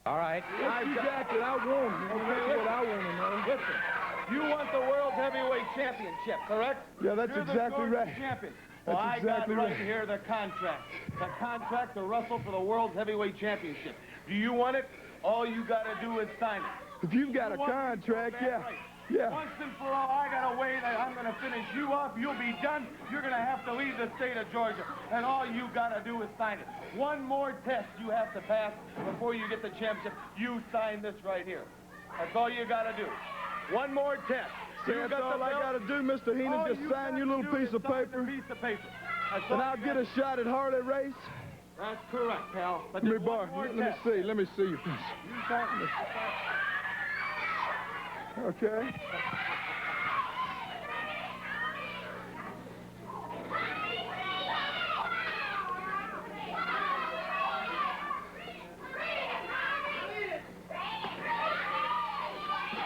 All right. Exactly. I won. Okay, that's what I want to know. Listen, you want the World Heavyweight Championship, correct? Yeah, that's exactly right. Champion. Well, That's exactly I got right right. here the contract. The contract to wrestle for the World Heavyweight Championship. Do you want it? All you got to do is sign it. If you've got a contract, yeah. Right. Yeah. Once and for all, I got a way that I'm going to finish you off. You'll be done. You're going to have to leave the state of Georgia. And all you got to do is sign it. One more test you have to pass before you get the championship. You sign this right here. That's all you got to do. One more test. That's all I got to do, Mr. Heenan. Just sign your little piece of paper. And I'll get a shot at Harley Race. That's correct, pal. But Let me see your piece. Okay.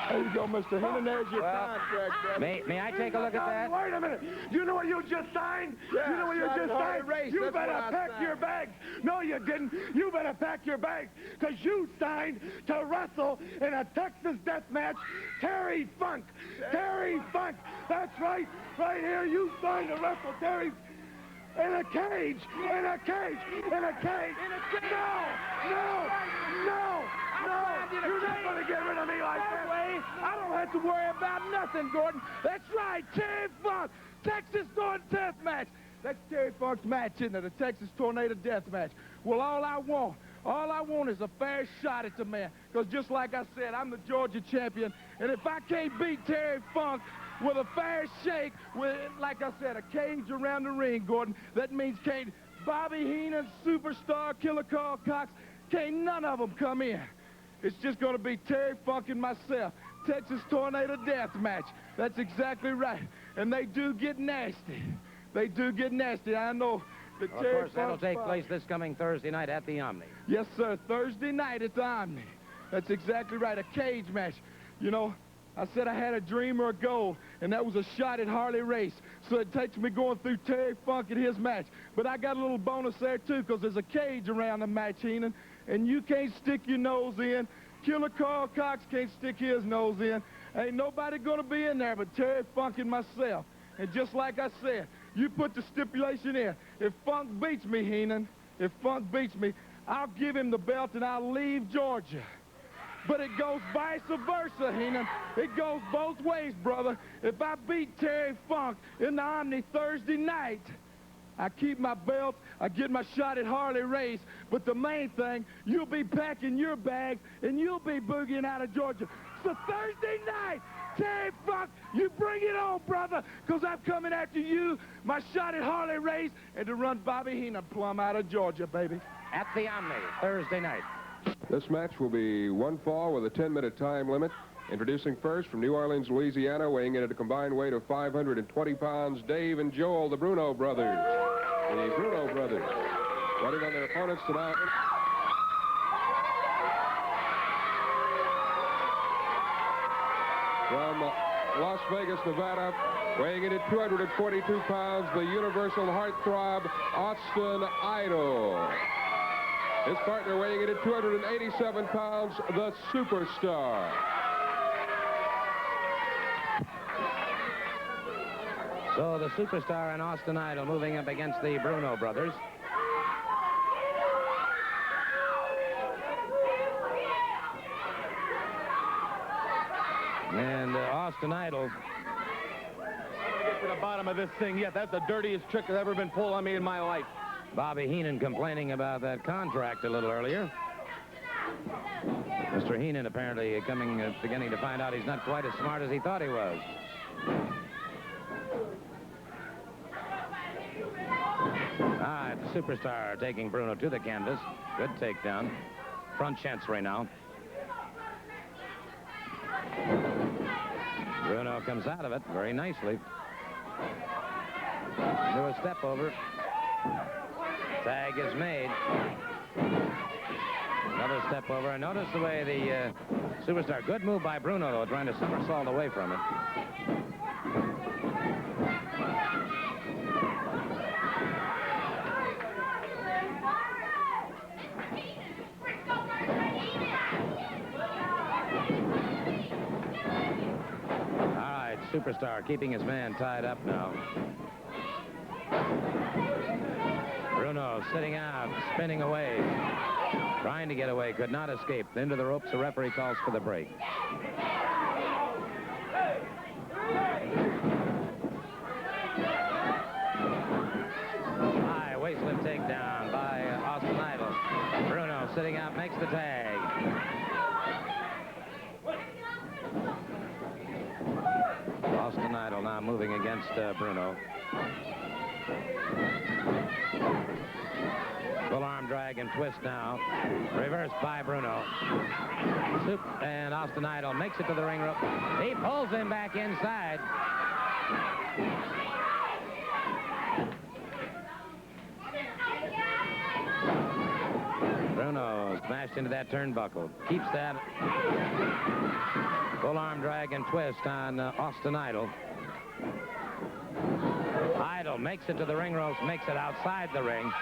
There you go, Mr. Heenan. There's your contract, brother. May I take a look at that? Wait a minute. You know what you just signed? Yeah, you know what you just signed? Race. You better pack your bags. No, you didn't. You better pack your bags because you signed to wrestle in a Texas death match. Terry Funk. Terry Funk. That's right. Right here. You signed to wrestle Terry in a cage. In a cage. In a cage. No. No. No. No, you're not going to get rid of me like that. Way. I don't have to worry about nothing, Gordon. That's right, Terry Funk, Texas Tornado Death Match. That's Terry Funk's match, isn't it? A Texas Tornado Death Match. Well, all I want is a fair shot at the man. Because just like I said, I'm the Georgia champion. And if I can't beat Terry Funk with a fair shake, with, like I said, a cage around the ring, Gordon, that means can't Bobby Heenan, Superstar, Killer Carl Cox, can't none of them come in. It's just going to be Terry Funk and myself. Texas Tornado Death Match. That's exactly right. And they do get nasty. They do get nasty. I know that Well, Terry of course, that'll take place this coming Thursday night at the Omni. Yes, sir. Thursday night at the Omni. That's exactly right. A cage match. You know, I said I had a dream or a goal, and that was a shot at Harley Race. So it takes me going through Terry Funk and his match. But I got a little bonus there, too, because there's a cage around the match, Heenan. And you can't stick your nose in. Killer Carl Cox can't stick his nose in. Ain't nobody going to be in there but Terry Funk and myself. And just like I said, you put the stipulation in. If Funk beats me, Heenan, if Funk beats me, I'll give him the belt and I'll leave Georgia. But it goes vice versa, Heenan. It goes both ways, brother. If I beat Terry Funk in the Omni Thursday night, I keep my belt, I get my shot at Harley Race, but the main thing, you'll be packing your bags and you'll be boogieing out of Georgia. So Thursday night, Terry Funk, you bring it on, brother, because I'm coming after you, my shot at Harley Race, and to run Bobby Heenan plumb out of Georgia, baby. At the Omni, Thursday night. This match will be one fall with a 10-minute time limit. Introducing first from New Orleans, Louisiana, weighing in at a combined weight of 520 pounds, Dave and Joel, the Bruno brothers. The Bruno brothers. Running on their opponents tonight. From Las Vegas, Nevada, weighing in at 242 pounds, the universal heartthrob, Austin Idol. His partner weighing in at 287 pounds, the Superstar. So the Superstar and Austin Idol moving up against the Bruno brothers. And Austin Idol. I'm going to get to the bottom of this thing yet. That's the dirtiest trick that's ever been pulled on me in my life. Bobby Heenan complaining about that contract a little earlier. Mr. Heenan apparently beginning to find out he's not quite as smart as he thought he was. The Superstar taking Bruno to the canvas. Good takedown. Front chancery now. Bruno comes out of it very nicely. Do a step over. Tag is made. Another step over. Notice the way the Superstar. Good move by Bruno, though, trying to somersault away from it. Superstar keeping his man tied up now. Bruno sitting out, spinning away, trying to get away, could not escape. Into the ropes, the referee calls for the break. High waistlift takedown by Austin Idol. Bruno sitting out, makes the tag. Austin Idol now moving against Bruno. Full arm drag and twist now. Reversed by Bruno. And Austin Idol makes it to the ring rope. He pulls him back inside. Bruno smashed into that turnbuckle. Keeps that. Full arm drag and twist on Austin Idol. Idol makes it to the ring ropes, makes it outside the ring.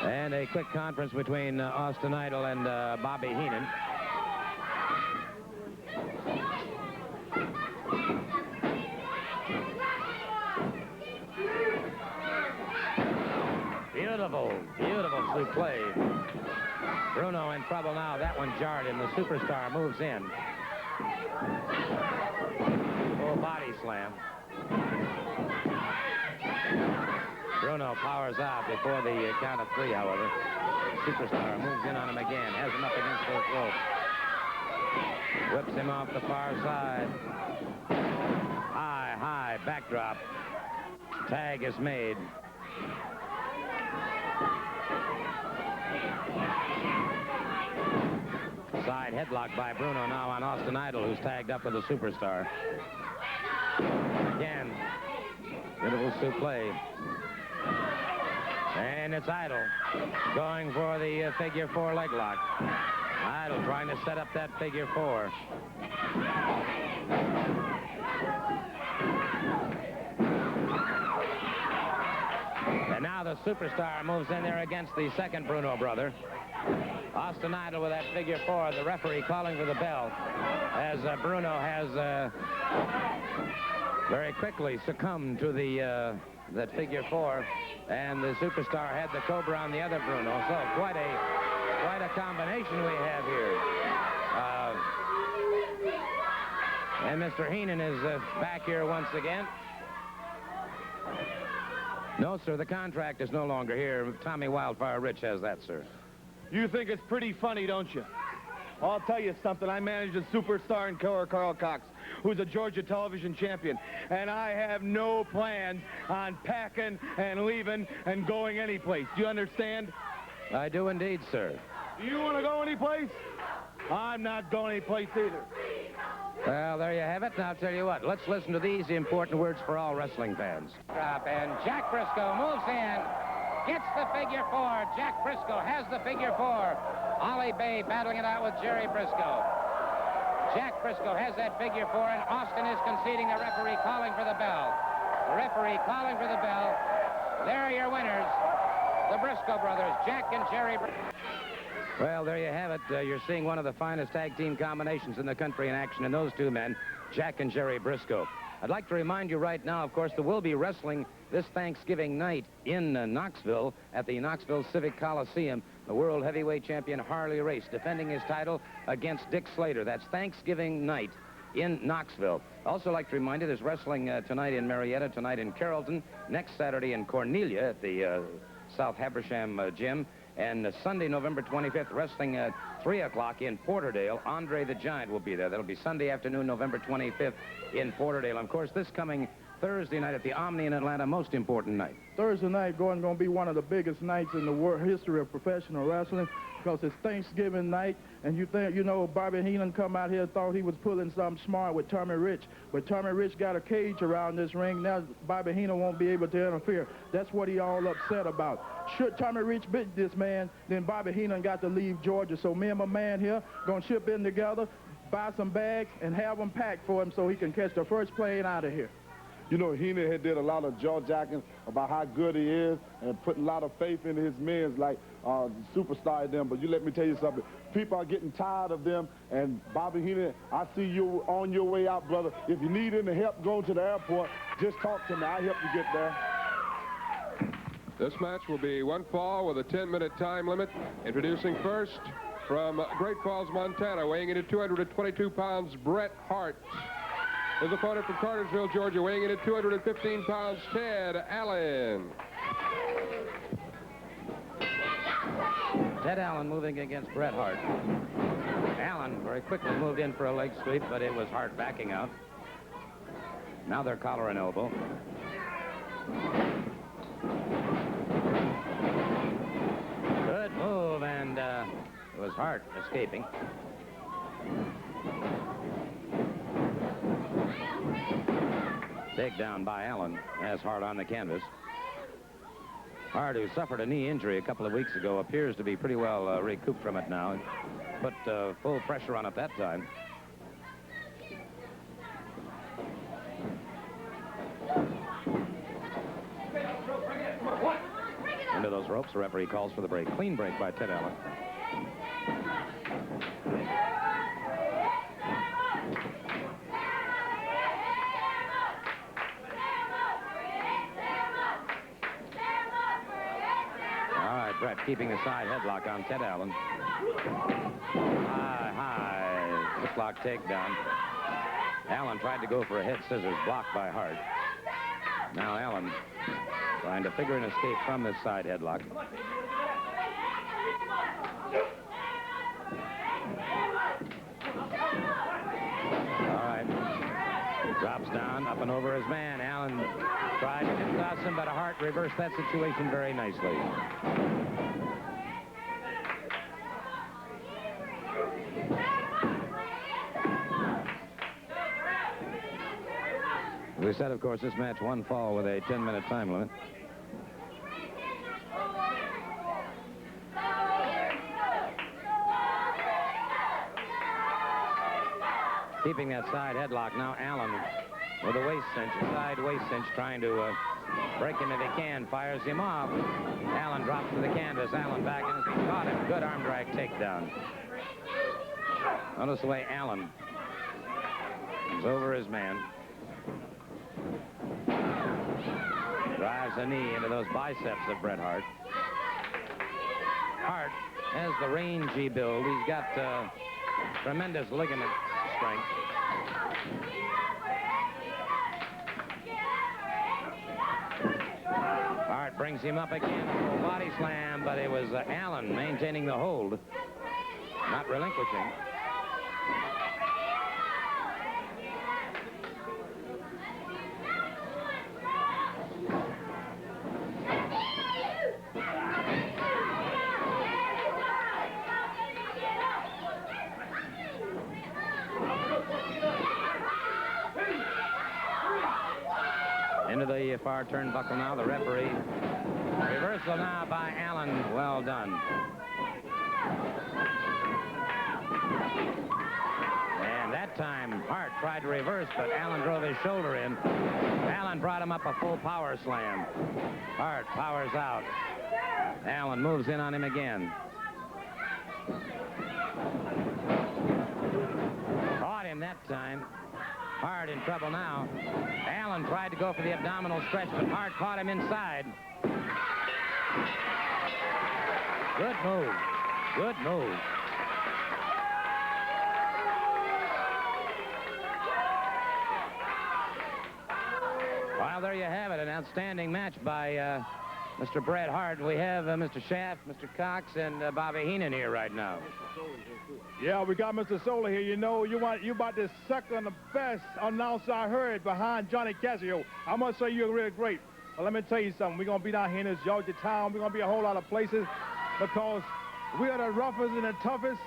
And a quick conference between Austin Idol and Bobby Heenan. Beautiful, beautiful suplex. Bruno in trouble now. That one jarred him. The Superstar moves in. Full body slam. Bruno powers out before the count of 3, however. Superstar moves in on him again. Has him up against the rope. Whips him off the far side. High, high backdrop. Tag is made. Side headlock by Bruno now on Austin Idol, who's tagged up with the Superstar. Again, beautiful suplex. And it's Idol going for the figure 4 leg lock. Idol trying to set up that figure 4. And now the Superstar moves in there against the second Bruno brother. Austin Idol with that figure 4. The referee calling for the bell as Bruno has very quickly succumbed to the that figure 4, and the Superstar had the Cobra on the other Bruno. So quite a combination we have here. And Mr. Heenan is back here once again. No, sir, the contract is no longer here. Tommy Wildfire Rich has that, sir. You think it's pretty funny, don't you? I'll tell you something. I manage a Superstar and killer Carl Cox, who's a Georgia television champion. And I have no plans on packing and leaving and going anyplace. Do you understand? I do indeed, sir. Do you want to go anyplace? I'm not going anyplace either. Well, there you have it. Now, I'll tell you what. Let's listen to these important words for all wrestling fans. Drop, and Jack Brisco moves in. Gets the figure 4. Jack Brisco has the figure 4. Ollie Bay battling it out with Jerry Brisco. Jack Brisco has that figure 4, and Austin is conceding. The referee calling for the bell. The referee calling for the bell. There are your winners, the Brisco brothers, Jack and Jerry Brisco. Well, there you have it. You're seeing one of the finest tag team combinations in the country in action, and those two men, Jack and Jerry Brisco. I'd like to remind you right now, of course, there will be wrestling this Thanksgiving night in Knoxville at the Knoxville Civic Coliseum. The world heavyweight champion Harley Race defending his title against Dick Slater. That's Thanksgiving night in Knoxville. Also like to remind you, there's wrestling tonight in Marietta, tonight in Carrollton, next Saturday in Cornelia at the South Habersham Gym, and Sunday, November 25th, wrestling at 3 o'clock in Porterdale. Andre the Giant will be there. That'll be Sunday afternoon, November 25th in Porterdale. And of course, this coming Thursday night at the Omni in Atlanta, most important night. Thursday night going to be one of the biggest nights in the world history of professional wrestling, because it's Thanksgiving night, and you know, Bobby Heenan come out here, thought he was pulling something smart with Tommy Rich, but Tommy Rich got a cage around this ring. Now Bobby Heenan won't be able to interfere. That's what he all upset about. Should Tommy Rich beat this man, then Bobby Heenan got to leave Georgia. So me and my man here gonna ship in together, buy some bags, and have them packed for him so he can catch the first plane out of here. You know, Heenan had did a lot of jaw-jacking about how good he is and putting a lot of faith in his men like superstar in them. But you let me tell you something. People are getting tired of them. And Bobby Heenan, I see you on your way out, brother. If you need any help going to the airport, just talk to me. I'll help you get there. This match will be one fall with a 10-minute time limit. Introducing first from Great Falls, Montana, weighing in at 222 pounds, Bret Hart. His opponent from Cartersville, Georgia, weighing in at 215 pounds, Ted Allen. Ted Allen moving against Bret Hart. Allen very quickly moved in for a leg sweep, but it was Hart backing out. Now they're collar and elbow. Good move, and it was Hart escaping. Takedown by Allen has Hart on the canvas. Hart, who suffered a knee injury a couple of weeks ago, appears to be pretty well recouped from it now. Put full pressure on at that time. Into those ropes, the referee calls for the break. Clean break by Ted Allen. Bret keeping the side headlock on Ted Allen. High footlock takedown. Allen tried to go for a head scissors, blocked by Hart. Now Allen trying to figure an escape from this side headlock. All right. Drops down, up and over his man. Allen tried to toss him, but Hart reversed that situation very nicely. We said, of course, this match one fall with a 10-minute time limit. Keeping that side headlock. Now Allen with a waist cinch, a side waist cinch, trying to break him if he can. Fires him off. Allen drops to the canvas. Allen back in his feet. Caught him. Good arm drag takedown. Notice the way Allen is over his man. Drives a knee into those biceps of Bret Hart. Hart has the rangy build. He's got tremendous ligament strength. Hart brings him up again, a full body slam, but it was Allen maintaining the hold, not relinquishing. Into the far turnbuckle now, the referee. Reversal now by Allen. Well done. And that time, Hart tried to reverse, but Allen drove his shoulder in. Allen brought him up a full power slam. Hart powers out. Allen moves in on him again. Caught him that time. Hart in trouble now. Allen tried to go for the abdominal stretch, but Hart caught him inside. Good move. Good move. Well, there you have it. An outstanding match by Mr. Bret Hart. We have Mr. Shaft, Mr. Cox, and Bobby Heenan here right now. Yeah, we got Mr. Solie here. You know, you about the second best announcer I heard behind Johnny Casio. I must say you're really great. Well, let me tell you something. We're going to be down here in this Georgia town. We're going to be a whole lot of places because we are the roughest and the toughest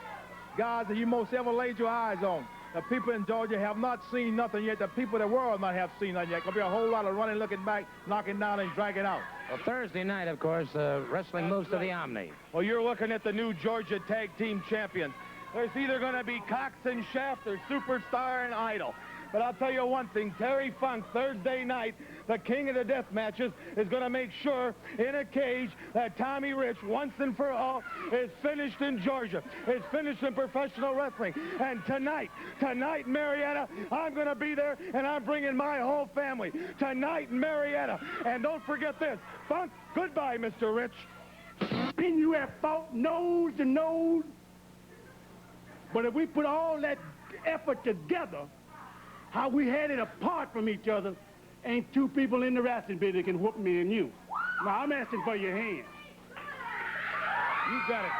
guys that you most ever laid your eyes on. The people in Georgia have not seen nothing yet. The people in the world not have seen nothing yet. Going to be a whole lot of running, looking back, knocking down, and dragging out. Well, Thursday night, of course, wrestling moves to the Omni. Well, you're looking at the new Georgia Tag Team Champions. There's either going to be Cox and Shaft or Superstar and Idol. But I'll tell you one thing, Terry Funk, Thursday night, the king of the death matches, is going to make sure in a cage that Tommy Rich, once and for all, is finished in Georgia, is finished in professional wrestling. And tonight, Marietta, I'm going to be there, and I'm bringing my whole family. Tonight in Marietta. And don't forget this, Funk, goodbye, Mr. Rich. And you have fought nose to nose. But if we put all that effort together, how we had it apart from each other, ain't two people in the wrestling business that can whoop me and you. Now, I'm asking for your hand. You got it.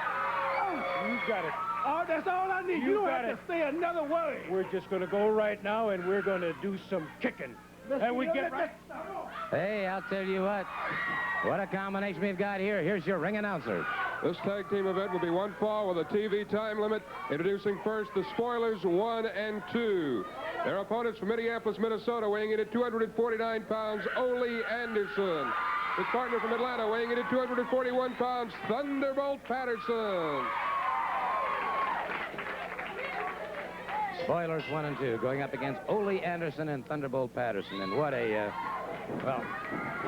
You got it. Oh, that's all I need. You don't have to say another word. We're just going to go right now, and we're going to do some kicking. And we get right... Hey, I'll tell you what a combination we've got here. Here's your ring announcer. This tag team event will be one fall with a TV time limit. Introducing first the Spoilers 1 and 2. Their opponents from Minneapolis, Minnesota, weighing in at 249 pounds, Ole Anderson. His partner from Atlanta, weighing in at 241 pounds, Thunderbolt Patterson. Spoilers 1 and 2 going up against Ole Anderson and Thunderbolt Patterson. And what a, well,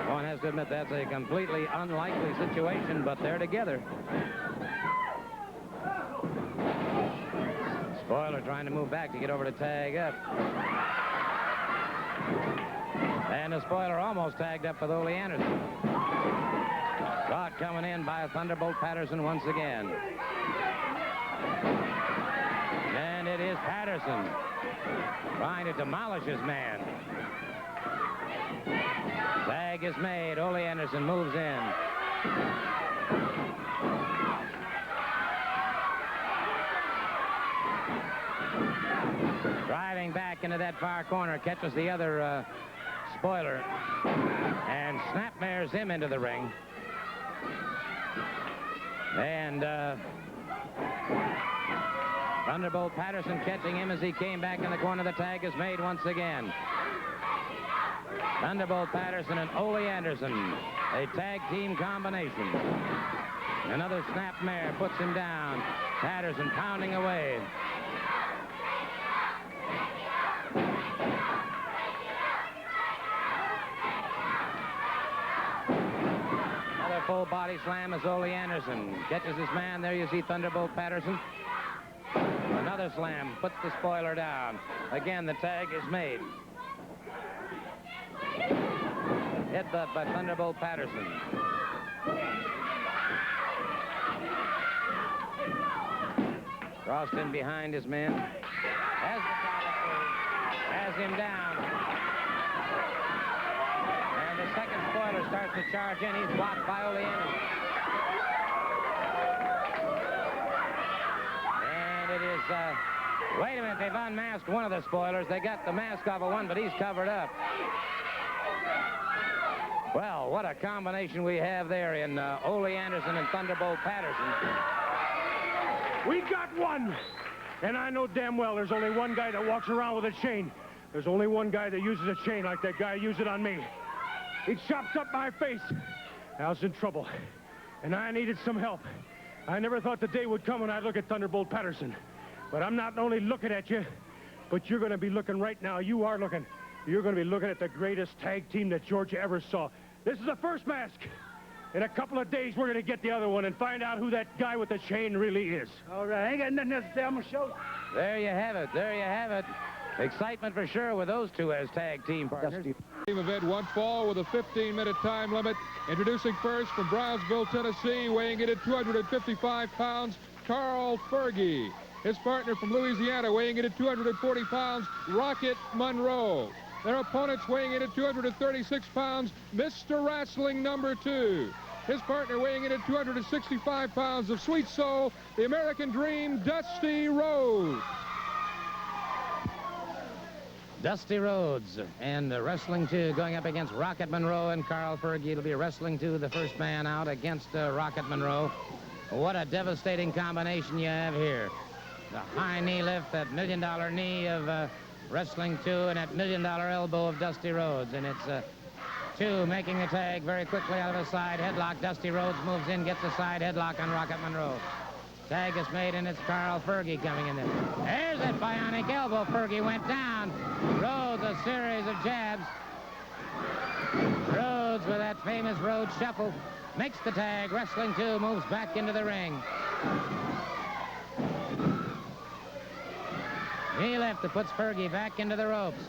one has to admit that's a completely unlikely situation, but they're together. Spoiler trying to move back to get over to tag up. And the Spoiler almost tagged up with Ole Anderson. Shot coming in by Thunderbolt Patterson once again. And it is Patterson trying to demolish his man. Tag is made. Ole Anderson moves in. Driving back into that far corner, catches the other Spoiler and snapmares him into the ring. And Thunderbolt Patterson catching him as he came back in the corner. The tag is made once again. Thunderbolt Patterson and Ole Anderson, a tag team combination. Another snapmare puts him down. Patterson pounding away. Another full body slam as Ole Anderson catches his man. There you see Thunderbolt Patterson. Another slam puts the Spoiler down. Again, the tag is made. Headbutt by Thunderbolt Patterson. Crossed in behind his man. Has him down. And the second Spoiler starts to charge in. He's blocked by Ole Anderson. And it is, wait a minute, they've unmasked one of the Spoilers. They got the mask off of one, but he's covered up. Well, what a combination we have there in Ole Anderson and Thunderbolt Patterson. We got one. And I know damn well there's only one guy that walks around with a chain. There's only one guy that uses a chain like that guy used it on me. He chops up my face. I was in trouble. And I needed some help. I never thought the day would come when I'd look at Thunderbolt Patterson. But I'm not only looking at you, but you're going to be looking right now. You are looking. You're going to be looking at the greatest tag team that Georgia ever saw. This is the first mask. In a couple of days, we're going to get the other one and find out who that guy with the chain really is. All right, I ain't got nothing else to say. I'm going to show you. There you have it. There you have it. Excitement for sure with those two as tag team partners. Team event one fall with a 15-minute time limit. Introducing first from Brownsville, Tennessee, weighing in at 255 pounds, Karl Fergie. His partner from Louisiana, weighing in at 240 pounds, Rocket Monroe. Their opponents weighing in at 236 pounds, Mr. Wrestling #2. His partner weighing in at 265 pounds of Sweet Soul, the American Dream, Dusty Rhodes. Dusty Rhodes and Wrestling 2 going up against Rocket Monroe and Karl Fergie. It'll be Wrestling 2, the first man out against Rocket Monroe. What a devastating combination you have here. The high knee lift, that $1 million knee of Wrestling 2, and that $1 million elbow of Dusty Rhodes. And it's 2 making the tag very quickly out of a side headlock. Dusty Rhodes moves in, gets a side headlock on Rocket Monroe. Tag is made, and it's Karl Fergie coming in there. There's that bionic elbow. Fergie went down. Rhodes, a series of jabs. Rhodes with that famous Rhodes shuffle. Makes the tag. Wrestling 2 moves back into the ring. Knee lift that puts Fergie back into the ropes.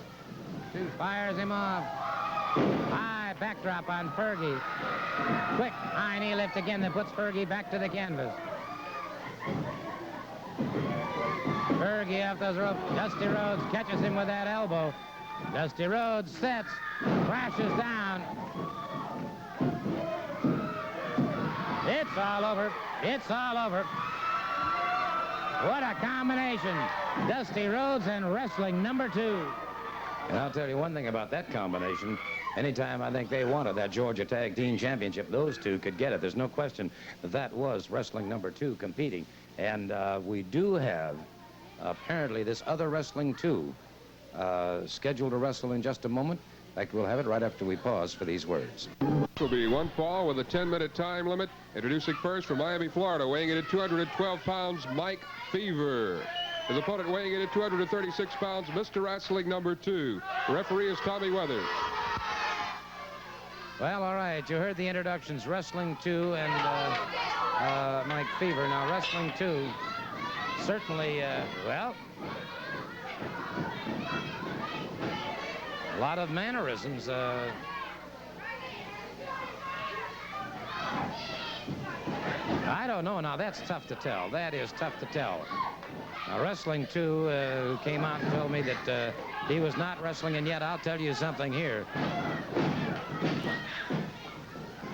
Fires him off. High backdrop on Fergie. Quick high knee lift again that puts Fergie back to the canvas. Fergie off those ropes. Dusty Rhodes catches him with that elbow. Dusty Rhodes sets, crashes down. It's all over. It's all over. What a combination. Dusty Rhodes and wrestling number 2. And I'll tell you one thing about that combination. Anytime I think they wanted that Georgia Tag Team Championship, those two could get it. There's no question that was wrestling number 2 competing. And we do have, apparently, this other wrestling 2 scheduled to wrestle in just a moment. In fact, we'll have it right after we pause for these words. This will be one fall with a 10-minute time limit. Introducing first from Miami, Florida, weighing in at 212 pounds, Mike Fever. His opponent weighing in at 236 pounds, Mr. Wrestling number 2. The referee is Tommy Weathers. Well, all right, you heard the introductions, Wrestling 2 and Mike Fever. Now, Wrestling 2, certainly, well, a lot of mannerisms. I don't know. Now, that's tough to tell. That is tough to tell. Now, Wrestling 2 came out and told me that he was not wrestling, and yet I'll tell you something here.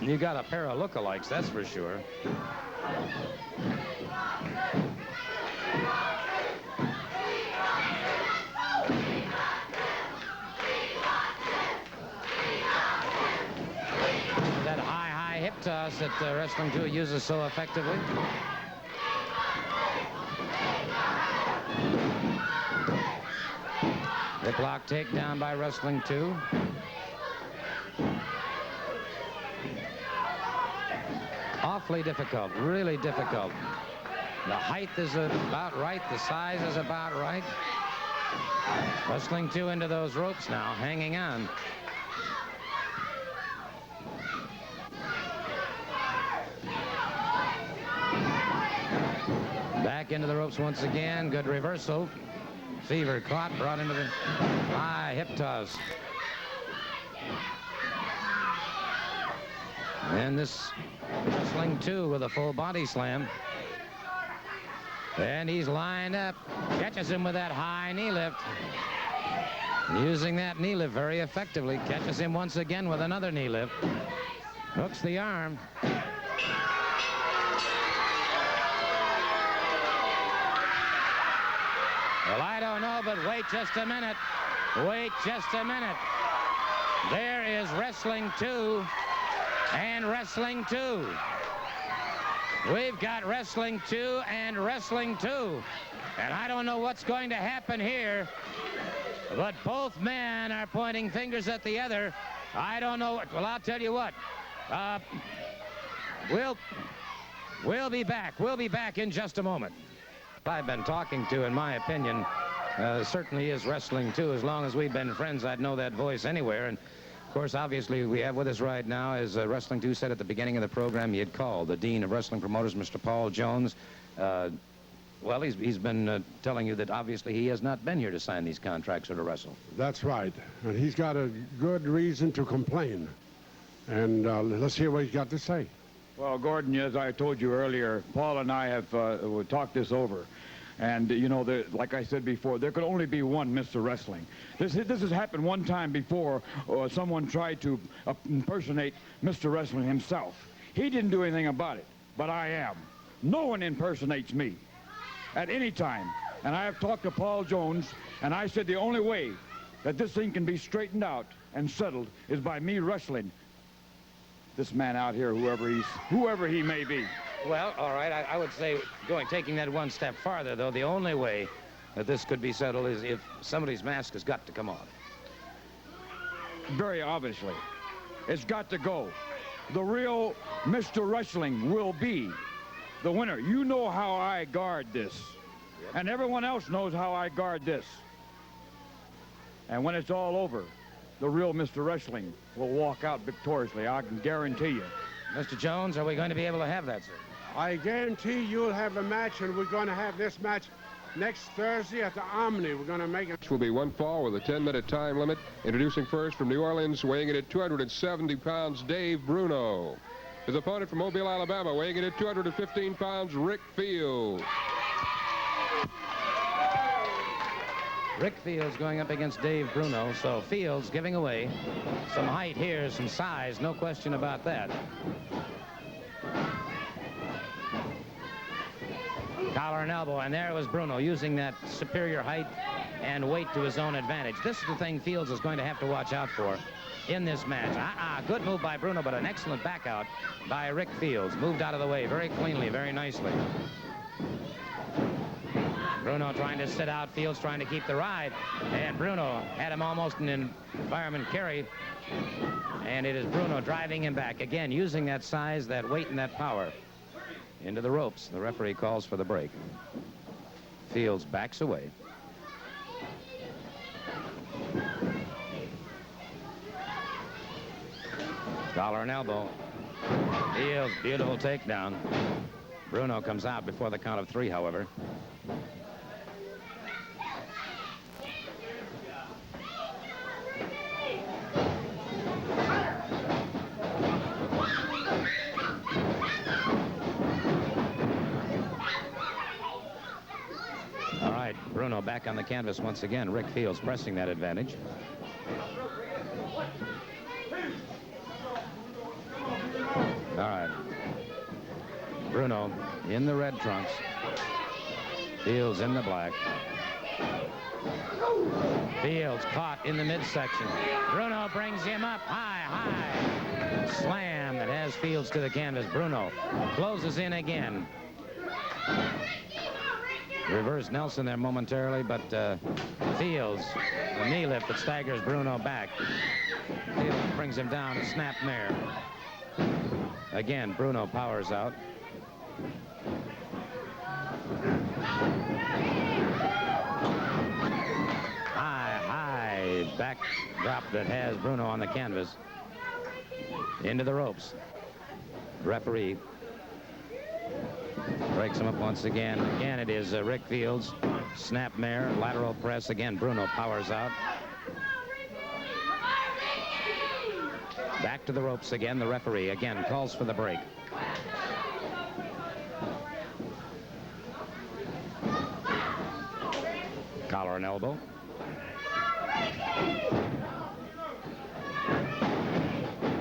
You got a pair of lookalikes, that's for sure. That high hip toss that Wrestling 2 uses so effectively. Hip lock takedown by Wrestling 2. Awfully difficult, really difficult. The height is about right, the size is about right. Wrestling 2 into those ropes now, hanging on. Back into the ropes once again, good reversal. Fever caught, brought into the high hip toss. And this Wrestling 2 with a full body slam. And he's lined up. Catches him with that high knee lift. Using that knee lift very effectively. Catches him once again with another knee lift. Hooks the arm. Well, I don't know, but wait just a minute. Wait just a minute. There is Wrestling 2 and Wrestling 2. We've got Wrestling 2 and Wrestling 2. And I don't know what's going to happen here, but both men are pointing fingers at the other. I don't know what. Well, I'll tell you what. We'll be back. We'll be back in just a moment. I've been talking to, in my opinion, certainly is Wrestling 2. As long as we've been friends, I'd know that voice anywhere. And of course, obviously, we have with us right now, as Wrestling 2 said at the beginning of the program, he had called the Dean of Wrestling Promoters, Mr. Paul Jones. Well, he's been telling you that obviously he has not been here to sign these contracts or to wrestle. That's right. And he's got a good reason to complain. And let's hear what he's got to say. Well, Gordon, as I told you earlier, Paul and I have talked this over. And, you know, like I said before, there could only be one Mr. Wrestling. This has happened one time before. Someone tried to impersonate Mr. Wrestling himself. He didn't do anything about it, but I am. No one impersonates me at any time. And I have talked to Paul Jones, and I said the only way that this thing can be straightened out and settled is by me wrestling this man out here, whoever he may be. Well, all right, I would say, taking that one step farther, though, the only way that this could be settled is if somebody's mask has got to come off. Very obviously. It's got to go. The real Mr. Wrestling will be the winner. You know how I guard this. And everyone else knows how I guard this. And when it's all over, the real Mr. Wrestling will walk out victoriously. I can guarantee you. Mr. Jones, are we going to be able to have that, sir? I guarantee you'll have a match, and we're going to have this match next Thursday at the Omni. We're going to make it. This will be one fall with a 10-minute time limit. Introducing first from New Orleans, weighing in at 270 pounds, Dave Bruno. His opponent from Mobile, Alabama, weighing in at 215 pounds, Rick Fields. Rick Fields going up against Dave Bruno, so Fields giving away some height here, some size, no question about that. Collar and elbow, and there was Bruno using that superior height and weight to his own advantage. This is the thing Fields is going to have to watch out for in this match. Good move by Bruno, but an excellent back out by Rick Fields. Moved out of the way very cleanly, very nicely. Bruno trying to sit out, Fields trying to keep the ride, and Bruno had him almost in an environment carry, and it is Bruno driving him back again, using that size, that weight, and that power into the ropes. The referee calls for the break. Fields backs away. Collar and elbow. Fields, beautiful takedown. Bruno comes out before the count of 3, however. Bruno back on the canvas once again. Rick Fields pressing that advantage. All right. Bruno in the red trunks. Fields in the black. Fields caught in the midsection. Bruno brings him up high. Slam that has Fields to the canvas. Bruno closes in again. Reverse Nelson there momentarily, but Fields, the knee lift that staggers Bruno back. Fields brings him down, a snap mare. Again, Bruno powers out. High back drop that has Bruno on the canvas. Into the ropes. Referee breaks him up once again. Again, it is Rick Fields. Snap mare, lateral press. Again, Bruno powers out. Back to the ropes again. The referee again calls for the break. Collar and elbow.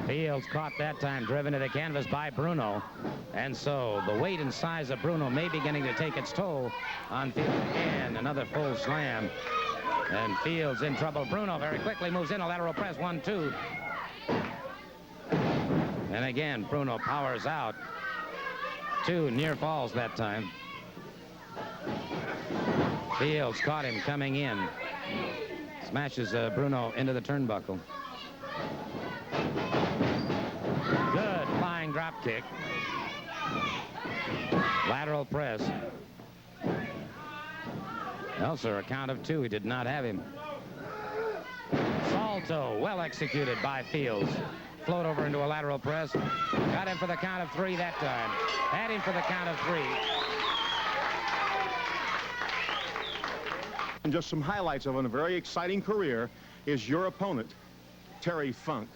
Fields caught that time, driven to the canvas by Bruno. And so the weight and size of Bruno may be beginning to take its toll on Fields. Again, another full slam. And Fields in trouble. Bruno very quickly moves in a lateral press. 1, 2. And again, Bruno powers out. 2 near falls that time. Fields caught him coming in. Smashes Bruno into the turnbuckle. Good flying drop kick. Lateral press. Well, sir, a count of 2. He did not have him. Salto, well executed by Fields. Float over into a lateral press. Got him for the count of 3 that time. Had him for the count of 3. And just some highlights of a very exciting career is your opponent, Terry Funk.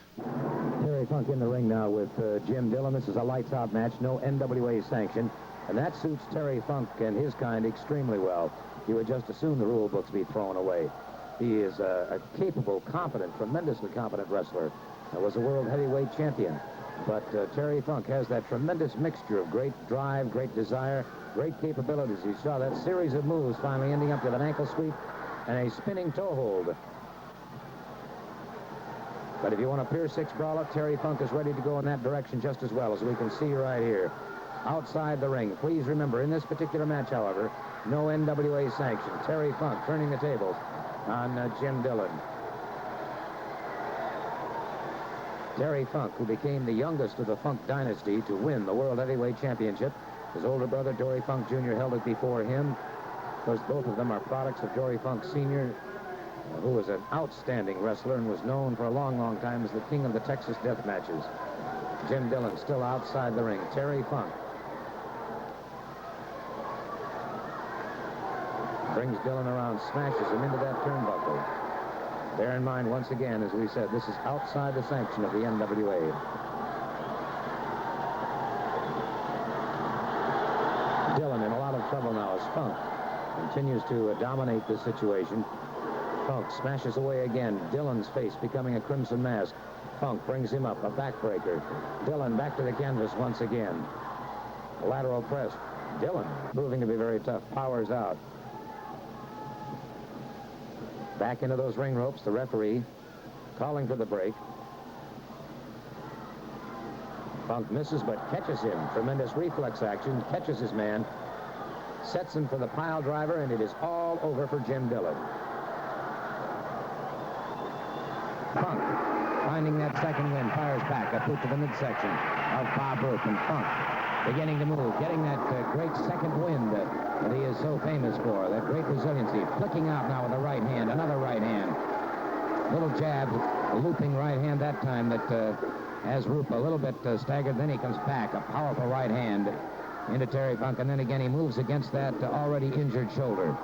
Terry Funk in the ring now with Jim Dillon. This is a lights-out match, no NWA sanction. And that suits Terry Funk and his kind extremely well. You would just assume the rule books be thrown away. He is a capable, competent, tremendously competent wrestler. Was a world heavyweight champion. But Terry Funk has that tremendous mixture of great drive, great desire, great capabilities. You saw that series of moves finally ending up with an ankle sweep and a spinning toe hold. But if you want a Pier 6 brawler, Terry Funk is ready to go in that direction just as well, as we can see right here. Outside the ring. Please remember, in this particular match, however, no NWA sanction. Terry Funk turning the tables on Jim Dillon. Terry Funk, who became the youngest of the Funk dynasty to win the World Heavyweight Championship His older brother, Dory Funk Jr., held it before him. Of course, both of them are products of Dory Funk Sr., who was an outstanding wrestler and was known for a long, long time as the king of the Texas death matches. Jim Dillon still outside the ring. Terry Funk brings Dillon around, smashes him into that turnbuckle. Bear in mind, once again, as we said, this is outside the sanction of the NWA. Dillon in a lot of trouble now as Funk continues to dominate this situation. Funk smashes away again. Dillon's face becoming a crimson mask. Funk brings him up, a backbreaker. Dillon back to the canvas once again. A lateral press. Dillon proving to be very tough. Powers out. Back into those ring ropes. The referee calling for the break. Funk misses but catches him. Tremendous reflex action. Catches his man. Sets him for the pile driver, and it is all over for Jim Dillon. Funk, finding that second win, fires back up to the midsection of Bob Roop, and Funk beginning to move, getting that great second wind that he is so famous for, that great resiliency, flicking out now with a right hand, another right hand. Little jab, a looping right hand that time that has Roop a little bit staggered. Then he comes back, a powerful right hand into Terry Funk, and then again he moves against that already injured shoulder.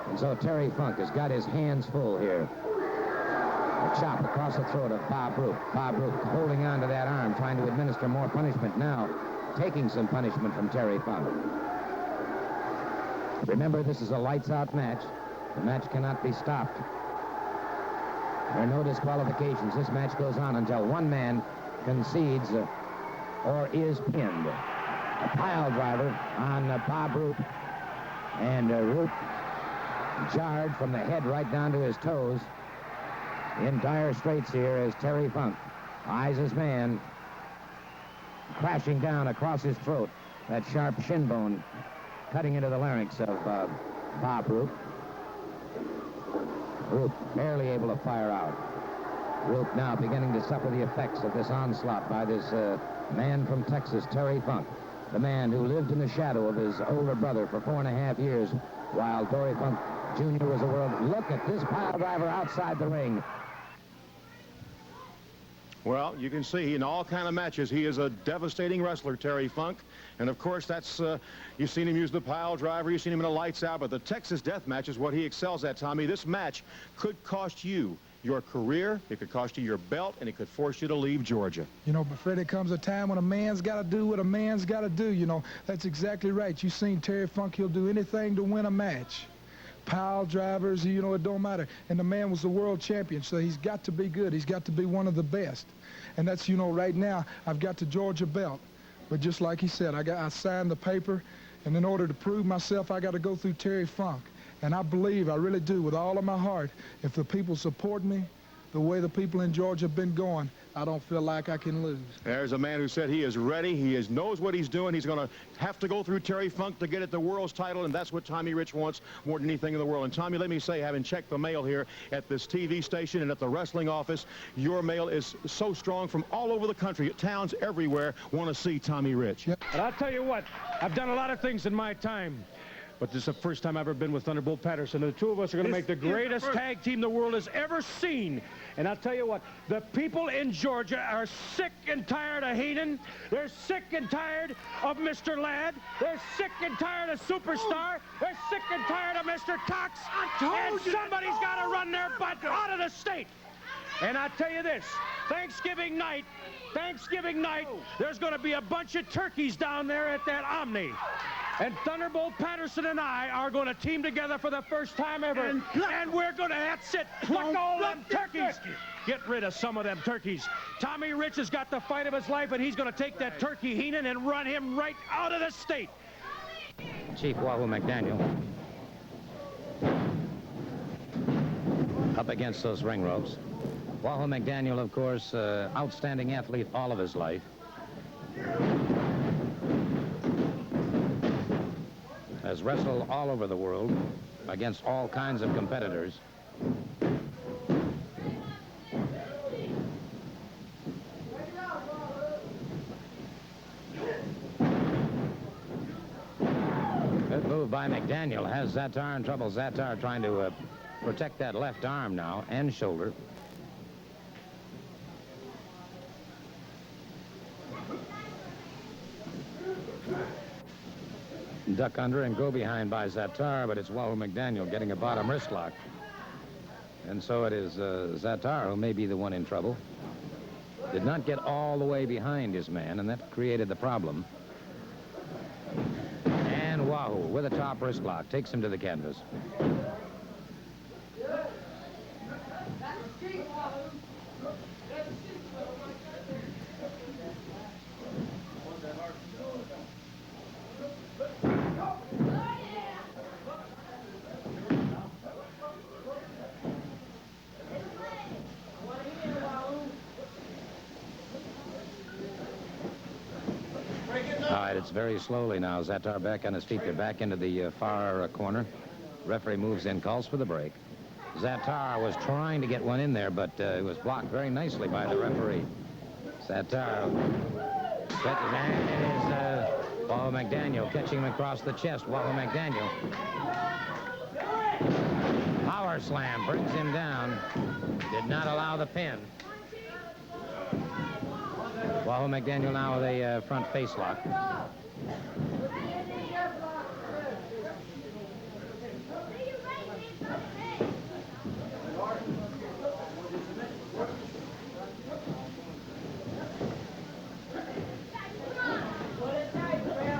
And so Terry Funk has got his hands full here. A chop across the throat of Bob Roop. Bob Roop holding on to that arm, trying to administer more punishment now, taking some punishment from Terry Funk. Remember, this is a lights-out match. The match cannot be stopped. There are no disqualifications. This match goes on until one man concedes or is pinned. A pile driver on Bob Roop, and Roop jarred from the head right down to his toes. In dire straits here as Terry Funk eyes his man crashing down across his throat. That sharp shin bone cutting into the larynx of Bob Roop. Roop barely able to fire out. Roop now beginning to suffer the effects of this onslaught by this man from Texas, Terry Funk. The man who lived in the shadow of his older brother for 4.5 years while Dory Funk Jr. was a world. Look at this pile driver outside the ring. Well, you can see in all kind of matches, he is a devastating wrestler, Terry Funk. And, of course, that's, you've seen him use the pile driver, you've seen him in a lights out, but the Texas death match is what he excels at, Tommy. This match could cost you your career, it could cost you your belt, and it could force you to leave Georgia. You know, but Freddie, comes a time when a man's got to do what a man's got to do, you know. That's exactly right. You've seen Terry Funk, he'll do anything to win a match. Pile drivers, you know, it don't matter. And the man was the world champion, so he's got to be good. He's got to be one of the best. And that's, you know, right now, I've got the Georgia belt. But just like he said, I signed the paper, and in order to prove myself, I got to go through Terry Funk. And I believe, I really do, with all of my heart, if the people support me the way the people in Georgia have been going, I don't feel like I can lose. There's a man who said he is ready. He knows what he's doing. He's going to have to go through Terry Funk to get at the world's title, and that's what Tommy Rich wants more than anything in the world. And, Tommy, let me say, having checked the mail here at this TV station and at the wrestling office, your mail is so strong from all over the country. Towns everywhere want to see Tommy Rich. Yep. And I'll tell you what, I've done a lot of things in my time, but this is the first time I've ever been with Thunderbolt Patterson. And the two of us are going to make the greatest tag team the world has ever seen. And I'll tell you what, the people in Georgia are sick and tired of Heenan. They're sick and tired of Mr. Ladd. They're sick and tired of Superstar. They're sick and tired of Mr. Cox. And somebody's got to run their butt out of the state. And I tell you this, Thanksgiving night, there's going to be a bunch of turkeys down there at that Omni. And Thunderbolt Patterson and I are going to team together for the first time ever. And we're going to, that's it, pluck all them turkeys. Get rid of some of them turkeys. Tommy Rich has got the fight of his life, and he's going to take that turkey Heenan and run him right out of the state. Chief Wahoo McDaniel up against those ring ropes. Wahoo McDaniel, of course, outstanding athlete all of his life. Has wrestled all over the world against all kinds of competitors. move by McDaniel has Zatar in trouble. Zatar trying to protect that left arm now and shoulder. Duck under and go behind by Zatar, but it's Wahoo McDaniel getting a bottom wrist lock. And so it is Zatar who may be the one in trouble. Did not get all the way behind his man, and that created the problem. And Wahoo with a top wrist lock takes him to the canvas. It's very slowly now. Zatar back on his feet. They're back into the far corner. Referee moves in, calls for the break. Zatar was trying to get one in there, but it was blocked very nicely by the referee. Zatar catches, and it is Wahoo McDaniel catching him across the chest. Wahoo McDaniel. Power slam brings him down. Did not allow the pin. Wahoo McDaniel now with a front face lock.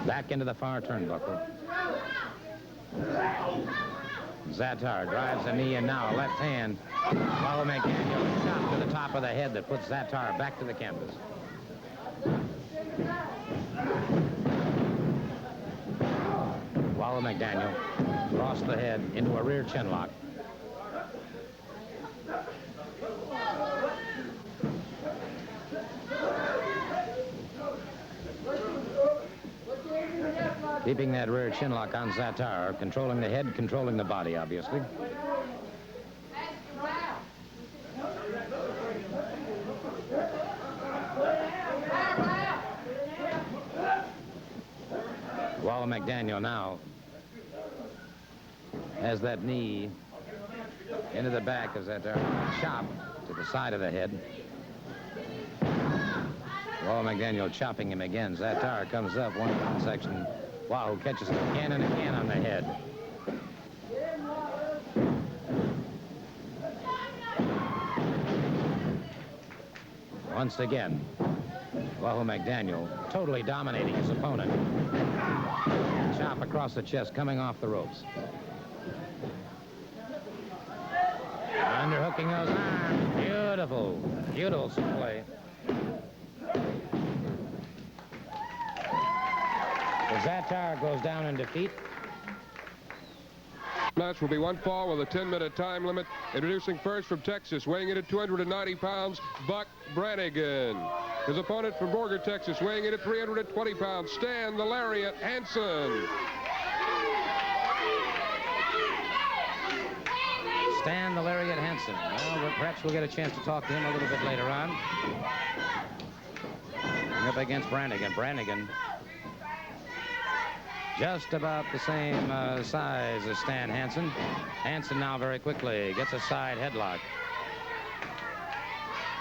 Back into the far turnbuckle. Zatar drives a knee in now, left hand. Wahoo McDaniel, shot to the top of the head that puts Zatar back to the canvas. Wahoo McDaniel across the head into a rear chin lock. Keeping that rear chin lock on Zatar, controlling the head, controlling the body, obviously. Wahoo McDaniel now has that knee into the back of Zatar, chop to the side of the head. Wahoo McDaniel chopping him again. Zatar comes up one section. Wahoo catches him again and again on the head. Once again, Wahoo McDaniel totally dominating his opponent. Chop across the chest coming off the ropes. Underhooking those arms. Beautiful, beautiful play. Zatar goes down in defeat. Match will be one fall with a 10-minute time limit. Introducing first from Texas, weighing in at 290 pounds, Buck Brandan. His opponent from Borger, Texas, weighing in at 320 pounds, Stan the Lariat Hansen. Stan the Lariat Hansen. Well, perhaps we'll get a chance to talk to him a little bit later on. Up against Brandan. Brandan just about the same size as Stan Hansen. Hansen now very quickly gets a side headlock.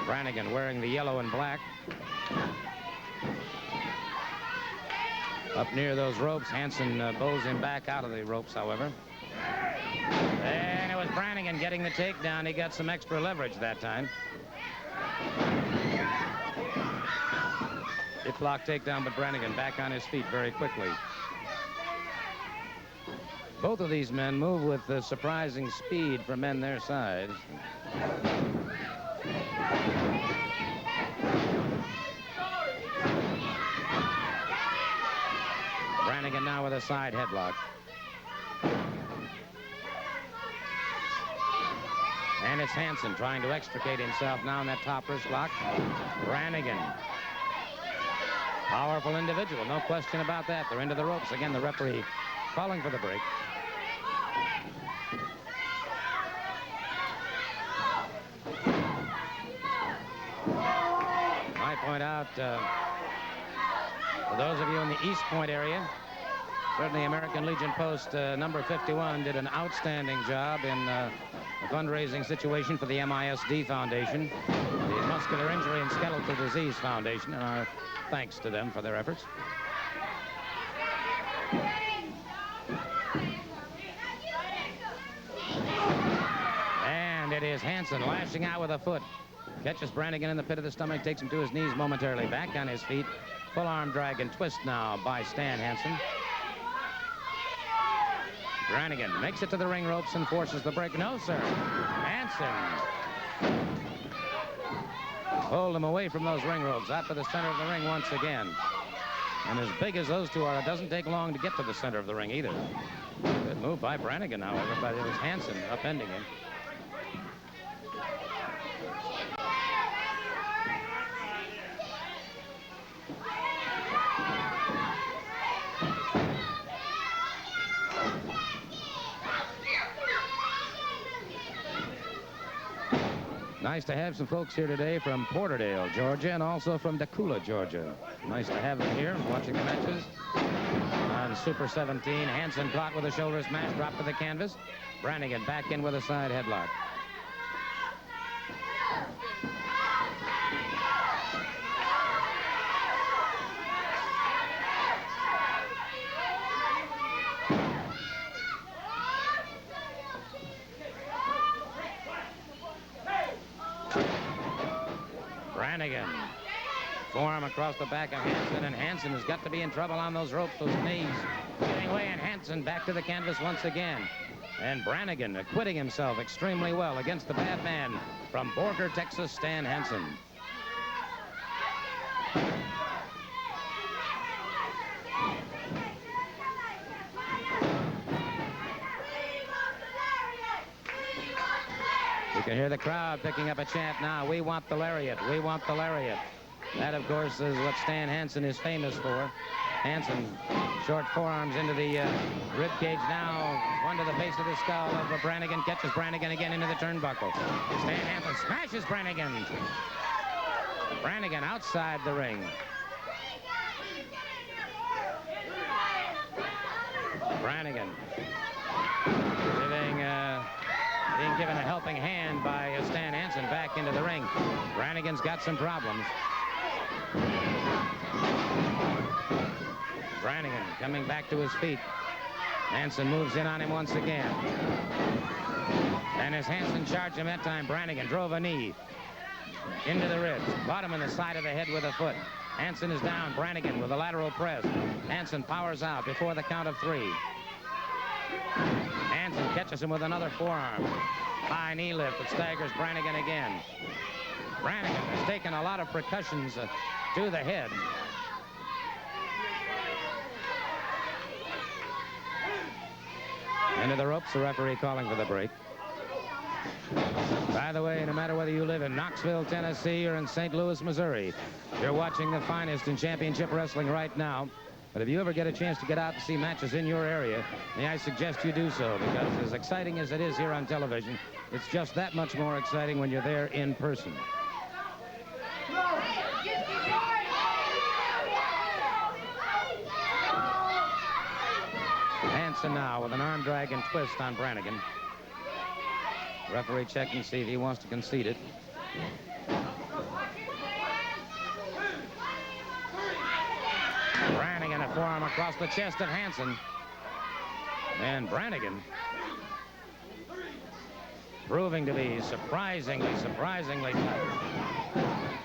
Brandan wearing the yellow and black. Up near those ropes, Hansen bows him back out of the ropes, however. And it was Brandan getting the takedown. He got some extra leverage that time. Hip block takedown, but Brandan back on his feet very quickly. Both of these men move with surprising speed for men their size. Brandan now with a side headlock. And it's Hansen trying to extricate himself now in that top wrist lock. Brandan. Powerful individual, no question about that. They're into the ropes. Again, the referee calling for the break. I point out, for those of you in the East Point area, Certainly, American Legion Post number 51 did an outstanding job in a fundraising situation for the MISD Foundation, the Muscular Injury and Skeletal Disease Foundation, and our thanks to them for their efforts. And it is Hansen lashing out with a foot. Catches Brandan in the pit of the stomach, takes him to his knees momentarily, back on his feet. Full arm drag and twist now by Stan Hansen. Brandan makes it to the ring ropes and forces the break. No, sir. Hansen pulled him away from those ring ropes, out to the center of the ring once again. And as big as those two are, it doesn't take long to get to the center of the ring either. Good move by Brandan, however, but it was Hansen upending him. Nice to have some folks here today from Porterdale, Georgia, and also from Decula, Georgia. Nice to have them here watching the matches. On Super 17, Hansen caught with a shoulder smash, dropped to the canvas. Brandan back in with a side headlock. Brandan. Forearm across the back of Hansen, and Hansen has got to be in trouble on those ropes, those knees. Getting away, and Hansen back to the canvas once again. And Brandan acquitting himself extremely well against the bad man from Borger, Texas, Stan Hansen. You can hear the crowd picking up a chant now. We want the lariat. We want the lariat. That, of course, is what Stan Hansen is famous for. Hansen, short forearms into the rib cage now. One to the base of the skull of Brandan. Catches Brandan again into the turnbuckle. Stan Hansen smashes Brandan. Brandan outside the ring. Brandan being given a helping hand by Stan Hansen back into the ring. Brannigan's got some problems. Brandan coming back to his feet. Hansen moves in on him once again. And as Hansen charged him that time, Brandan drove a knee into the ribs. Caught him in the side of the head with a foot. Hansen is down. Brandan with a lateral press. Hansen powers out before the count of 3. Hansen catches him with another forearm. High knee lift that staggers Brandan again. Brandan has taken a lot of percussions to the head. Into the ropes, the referee calling for the break. By the way, no matter whether you live in Knoxville, Tennessee, or in St. Louis, Missouri, you're watching the finest in championship wrestling right now. But if you ever get a chance to get out and see matches in your area, may I suggest you do so, because as exciting as it is here on television, it's just that much more exciting when you're there in person. Hansen now with an arm drag and twist on Brandan. Referee checking to see if he wants to concede it. Brandan a forearm across the chest of Hansen. And Brandan proving to be surprisingly tough.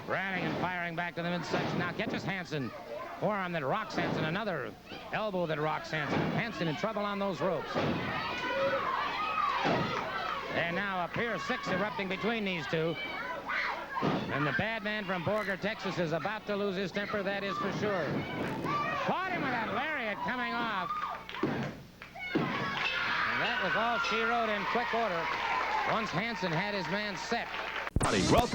Brandan firing back to the midsection. Now catches Hansen. Forearm that rocks Hansen. Another elbow that rocks Hansen. Hansen in trouble on those ropes. And now a Pier 6 erupting between these two. And the bad man from Borger, Texas is about to lose his temper, that is for sure. Caught him with that lariat coming off. And that was all she wrote in quick order once Hansen had his man set. Welcome.